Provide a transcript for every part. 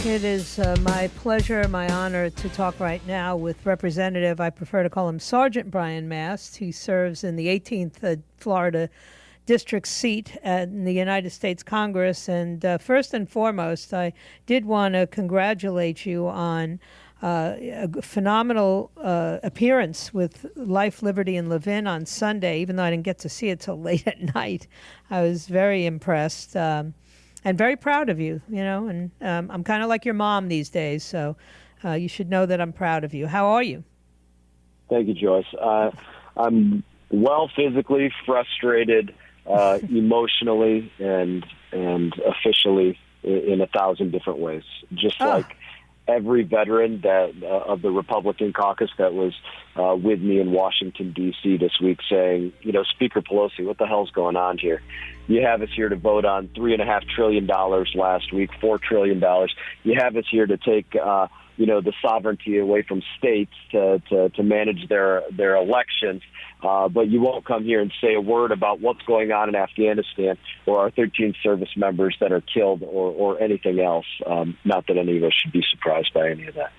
It is my pleasure, my honor to talk right now with Representative, I prefer to call him Sergeant Brian Mast. He serves in the 18th Florida District seat in the United States Congress. And first and foremost, I did want to congratulate you on a phenomenal appearance with Life, Liberty, and Levin on Sunday, even though I didn't get to see it till late at night. I was very impressed. And very proud of you, and I'm kind of like your mom these days, so you should know that I'm proud of you. How are you? Thank you, Joyce. I'm well physically, frustrated, emotionally, and officially in 1,000 different ways. Just like every veteran of the Republican caucus that was with me in Washington, D.C. this week saying, Speaker Pelosi, what the hell's going on here? You have us here to vote on $3.5 trillion last week, $4 trillion. You have us here to take, the sovereignty away from states to manage their elections. But you won't come here and say a word about what's going on in Afghanistan or our 13 service members that are killed or anything else. Not that any of us should be surprised by any of that.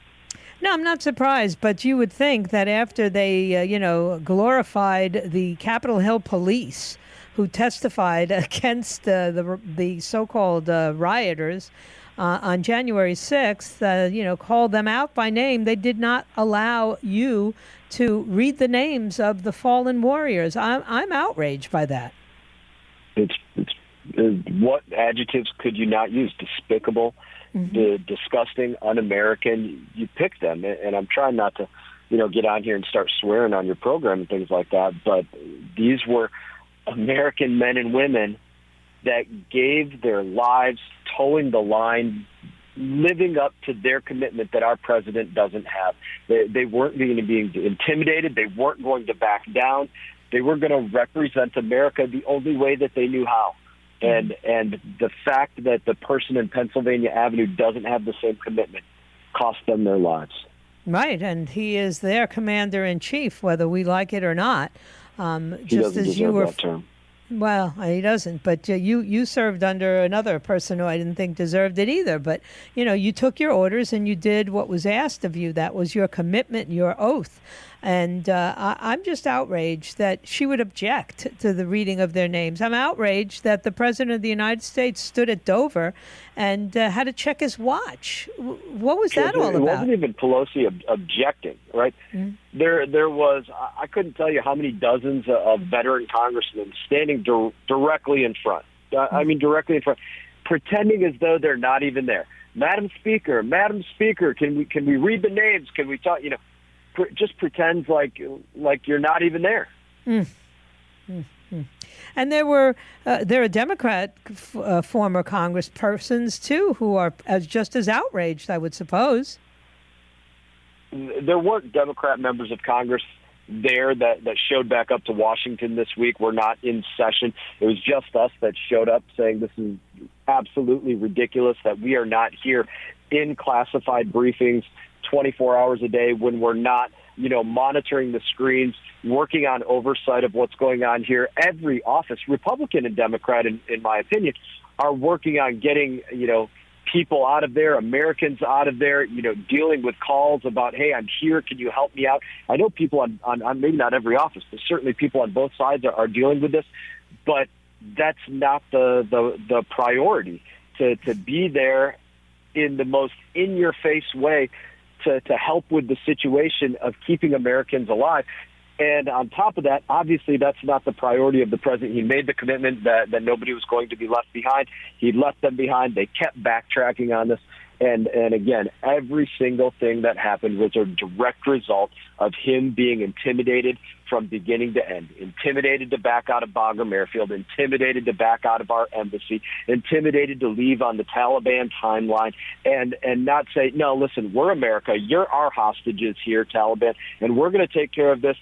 No, I'm not surprised, but you would think that after they, glorified the Capitol Hill police who testified against the so-called rioters on January 6th, called them out by name. They did not allow you to read the names of the fallen warriors. I'm outraged by that. It's what adjectives could you not use? Despicable, disgusting, un-American. You pick them, and I'm trying not to, get on here and start swearing on your program and things like that. But these were American men and women that gave their lives towing the line, living up to their commitment that our president doesn't have. They weren't going to be intimidated. They weren't going to back down. They were going to represent America the only way that they knew how. And the fact that the person in Pennsylvania Avenue doesn't have the same commitment cost them their lives. Right, and he is their commander-in-chief, whether we like it or not. He doesn't deserve that term. Well, he doesn't, but you served under another person who I didn't think deserved it either. But, you took your orders and you did what was asked of you. That was your commitment, your oath. And I'm just outraged that she would object to the reading of their names. I'm outraged that the President of the United States stood at Dover and had to check his watch. What was that all about? It wasn't even Pelosi objecting, right? Mm-hmm. There was, I couldn't tell you how many dozens of veteran congressmen standing directly in front. Directly in front, pretending as though they're not even there. Madam Speaker, can we read the names? Can we talk? Just pretends like you're not even there. And there are Democrat former congresspersons too who are just as outraged, I would suppose. There weren't Democrat members of Congress there that showed back up to Washington this week. We're not in session. It was just us that showed up saying this is absolutely ridiculous, that we are not here in classified briefings 24 hours a day when we're not, monitoring the screens, working on oversight of what's going on here. Every office, Republican and Democrat, in my opinion, are working on getting, people out of there, Americans out of there, dealing with calls about, hey, I'm here, can you help me out? I know people on maybe not every office, but certainly people on both sides are dealing with this, but that's not the priority, to be there in the most in-your-face way to help with the situation of keeping Americans alive. And on top of that, obviously that's not the priority of the president. He made the commitment that nobody was going to be left behind. He left them behind. They kept backtracking on this. And again, every single thing that happened was a direct result of him being intimidated from beginning to end, intimidated to back out of Bagram Airfield, intimidated to back out of our embassy, intimidated to leave on the Taliban timeline, and not say, no, listen, we're America. You're our hostages here, Taliban, and we're going to take care of this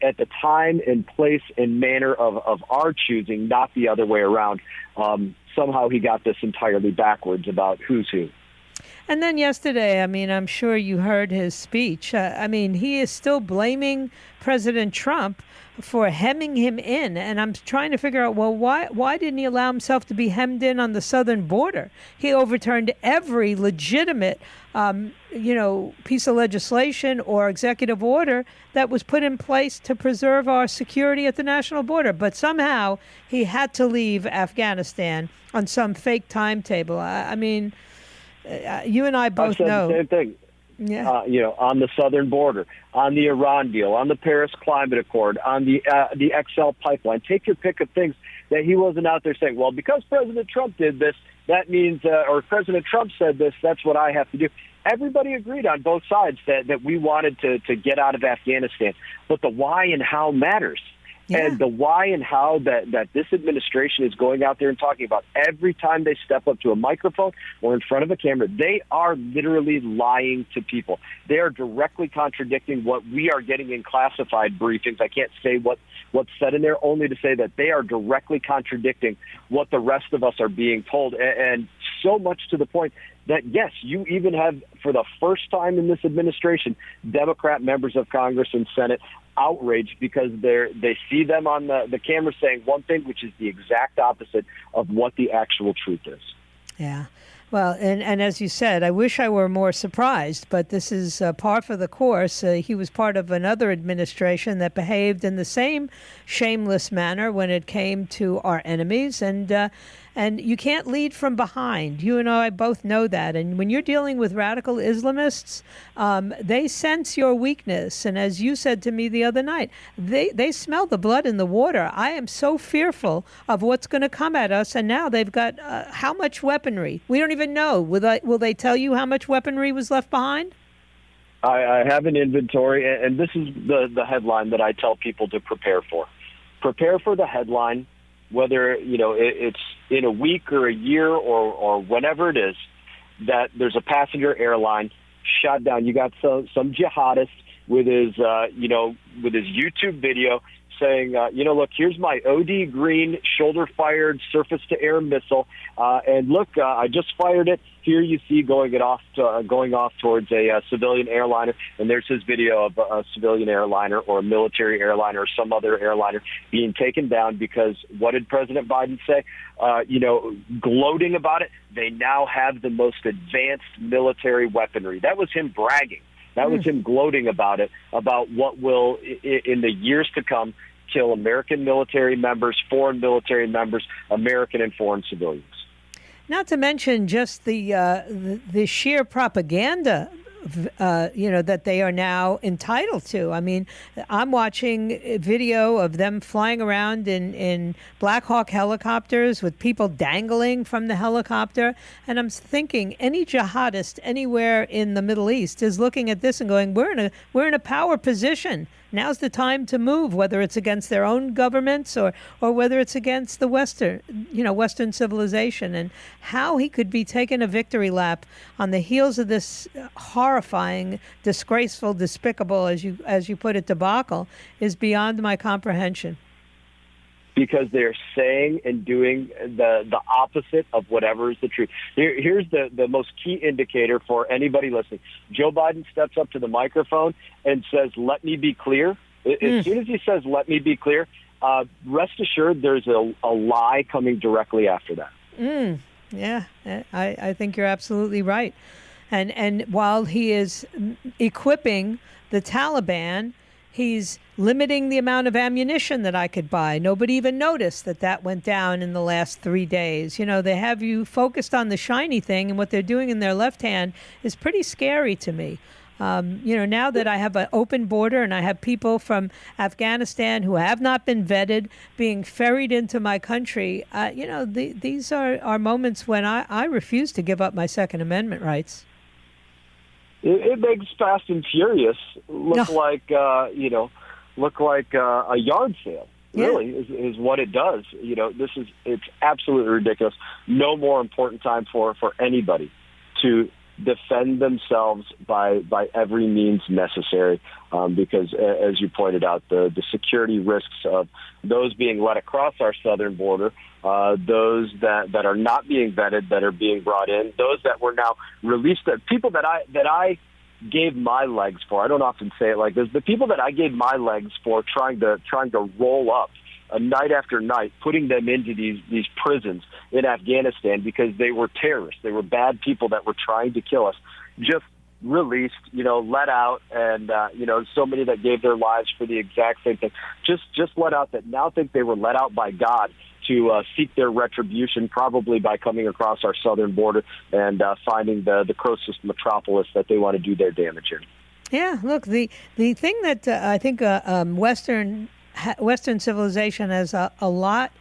at the time and place and manner of our choosing, not the other way around. Somehow he got this entirely backwards about who's who. And then yesterday, I'm sure you heard his speech. He is still blaming President Trump for hemming him in, and I'm trying to figure out, well, why didn't he allow himself to be hemmed in on the southern border? He overturned every legitimate piece of legislation or executive order that was put in place to preserve our security at the national border. But somehow he had to leave Afghanistan on some fake timetable. I mean, you and I both know. The same thing. Yeah. On the southern border, on the Iran deal, on the Paris Climate Accord, on the XL pipeline. Take your pick of things that he wasn't out there saying, well, because President Trump did this, that means, or President Trump said this, that's what I have to do. Everybody agreed on both sides that we wanted to get out of Afghanistan. But the why and how matters. Yeah. And the why and how that this administration is going out there and talking about every time they step up to a microphone or in front of a camera, they are literally lying to people. They are directly contradicting what we are getting in classified briefings. I can't say what's said in there, only to say that they are directly contradicting what the rest of us are being told. And so much to the point that, yes, you even have, for the first time in this administration, Democrat members of Congress and Senate outraged because they see them on the camera saying one thing, which is the exact opposite of what the actual truth is. Yeah. Well, and as you said, I wish I were more surprised, but this is par for the course. He was part of another administration that behaved in the same shameless manner when it came to our enemies, and you can't lead from behind. You and I both know that. And when you're dealing with radical Islamists, they sense your weakness. And as you said to me the other night, they smell the blood in the water. I am so fearful of what's going to come at us. And now they've got how much weaponry? We don't even know. Will they tell you how much weaponry was left behind? I have an inventory, and this is the headline that I tell people to prepare for. Prepare for the headline, whether it's in a week or a year or whenever it is, that there's a passenger airline shot down. You got some jihadist with his YouTube video saying, look, here's my OD Green shoulder-fired surface-to-air missile, and look, I just fired it. Here you see going off towards a civilian airliner, and there's his video of a civilian airliner or a military airliner or some other airliner being taken down because what did President Biden say? Gloating about it, they now have the most advanced military weaponry. That was him bragging. That was him gloating about it, about what will, in the years to come, kill American military members, foreign military members, American and foreign civilians. Not to mention just the sheer propaganda, that they are now entitled to. I mean, I'm watching a video of them flying around in Black Hawk helicopters with people dangling from the helicopter. And I'm thinking any jihadist anywhere in the Middle East is looking at this and going, we're in a power position. Now's the time to move, whether it's against their own governments or whether it's against the Western civilization. And how he could be taking a victory lap on the heels of this horrifying, disgraceful, despicable, as you put it, debacle is beyond my comprehension. Because they're saying and doing the opposite of whatever is the truth. Here's the most key indicator for anybody listening. Joe Biden steps up to the microphone and says, let me be clear. As soon as he says, let me be clear, rest assured there's a lie coming directly after that. Yeah, I think you're absolutely right. And while he is equipping the Taliban, he's limiting the amount of ammunition that I could buy. Nobody even noticed that went down in the last 3 days. They have you focused on the shiny thing, and what they're doing in their left hand is pretty scary to me. Now that I have an open border and I have people from Afghanistan who have not been vetted being ferried into my country, these are moments when I refuse to give up my Second Amendment rights. It makes Fast and Furious look like a yard sale. Really, is what it does. It's absolutely ridiculous. No more important time for anybody to defend themselves by every means necessary, because as you pointed out, the security risks of those being let across our southern border, those that are not being vetted, that are being brought in, those that were now released, people that I gave my legs for, I don't often say it like this, the people that I gave my legs for trying to roll up night after night, putting them into these prisons in Afghanistan because they were terrorists. They were bad people that were trying to kill us. Just released, let out, and, so many that gave their lives for the exact same thing. Just let out that now think they were let out by God to seek their retribution, probably by coming across our southern border and finding the closest metropolis that they want to do their damage in. Yeah, look, the thing that I think Western civilization has a lot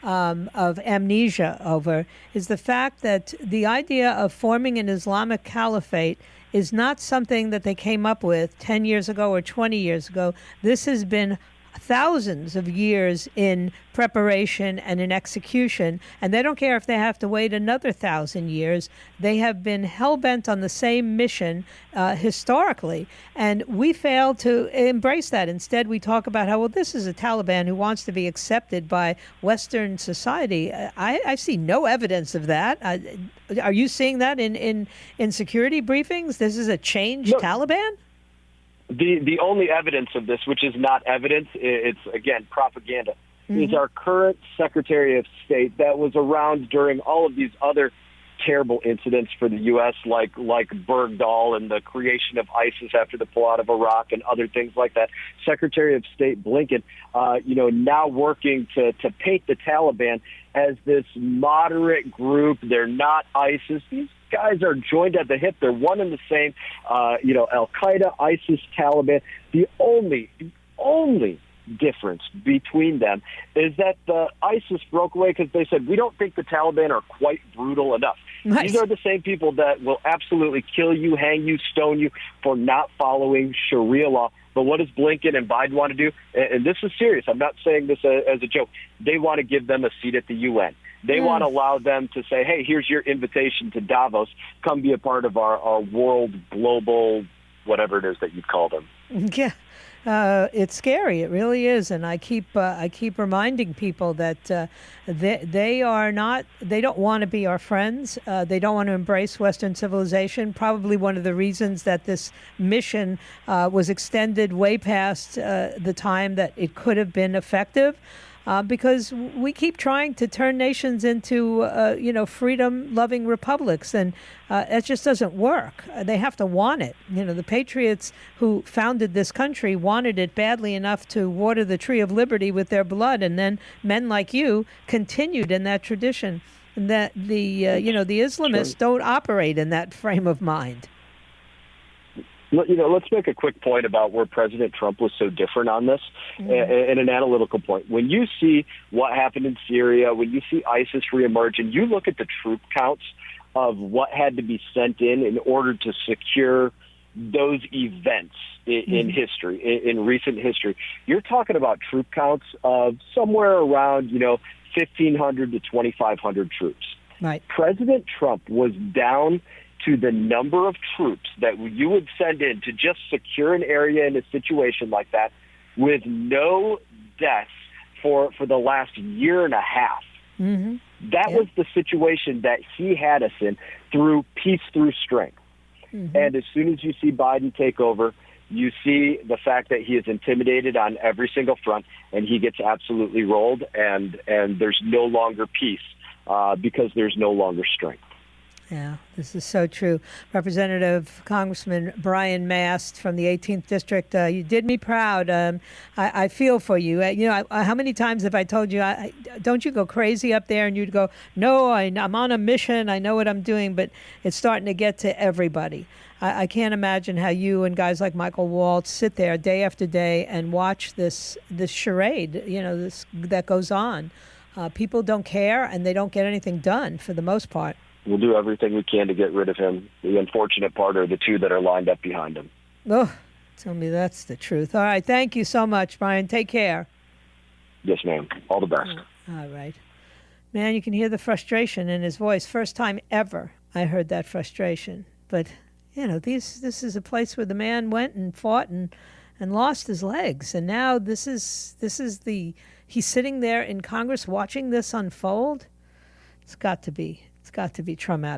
of amnesia over is the fact that the idea of forming an Islamic caliphate is not something that they came up with 10 years ago or 20 years ago. This has been thousands of years in preparation and in execution, and they don't care if they have to wait another 1,000 years. They have been hell-bent on the same mission historically, and we fail to embrace that. Instead, we talk about how, well, this is a Taliban who wants to be accepted by Western society. I see no evidence of that. Are you seeing that in security briefings? This is a changed Taliban? The only evidence of this, which is not evidence, it's, again, propaganda, is our current Secretary of State that was around during all of these other terrible incidents for the U.S., like Bergdahl and the creation of ISIS after the pullout of Iraq and other things like that. Secretary of State Blinken, now working to paint the Taliban as this moderate group. They're not ISIS. These guys are joined at the hip. They're one and the same. Al-Qaeda, ISIS, Taliban. The only difference between them is that the ISIS broke away because they said, we don't think the Taliban are quite brutal enough. Nice. These are the same people that will absolutely kill you, hang you, stone you for not following Sharia law. But what does Blinken and Biden want to do? And this is serious. I'm not saying this as a joke. They want to give them a seat at the UN. They want to allow them to say, hey, here's your invitation to Davos. Come be a part of our world, global, whatever it is that you'd call them. Yeah. It's scary. It really is, and I keep reminding people that they don't want to be our friends. They don't want to embrace Western civilization. Probably one of the reasons that this mission was extended way past the time that it could have been effective. Because we keep trying to turn nations into, freedom-loving republics, and it just doesn't work. They have to want it. The patriots who founded this country wanted it badly enough to water the tree of liberty with their blood, and then men like you continued in that tradition. And that the Islamists don't operate in that frame of mind. Let's make a quick point about where President Trump was so different on this, and an analytical point. When you see what happened in Syria, when you see ISIS reemerge, and you look at the troop counts of what had to be sent in order to secure those events in history, in recent history, you're talking about troop counts of somewhere around, 1,500 to 2,500 troops. Right. President Trump was down to the number of troops that you would send in to just secure an area in a situation like that with no deaths for the last year and a half. That was the situation that he had us in through peace, through strength. And as soon as you see Biden take over, you see the fact that he is intimidated on every single front, and he gets absolutely rolled, and there's no longer peace because there's no longer strength. Yeah, this is so true. Representative Congressman Brian Mast from the 18th District, you did me proud. I feel for you. How many times have I told you, don't you go crazy up there? And you'd go, no, I'm on a mission. I know what I'm doing. But it's starting to get to everybody. I can't imagine how you and guys like Michael Waltz sit there day after day and watch this charade, that goes on. People don't care, and they don't get anything done for the most part. We'll do everything we can to get rid of him. The unfortunate part are the two that are lined up behind him. Oh, tell me that's the truth. All right. Thank you so much, Brian. Take care. Yes, ma'am. All the best. All right. Man, you can hear the frustration in his voice. First time ever I heard that frustration. But, this is a place where the man went and fought and lost his legs. And now he's sitting there in Congress watching this unfold. It's got to be traumatic.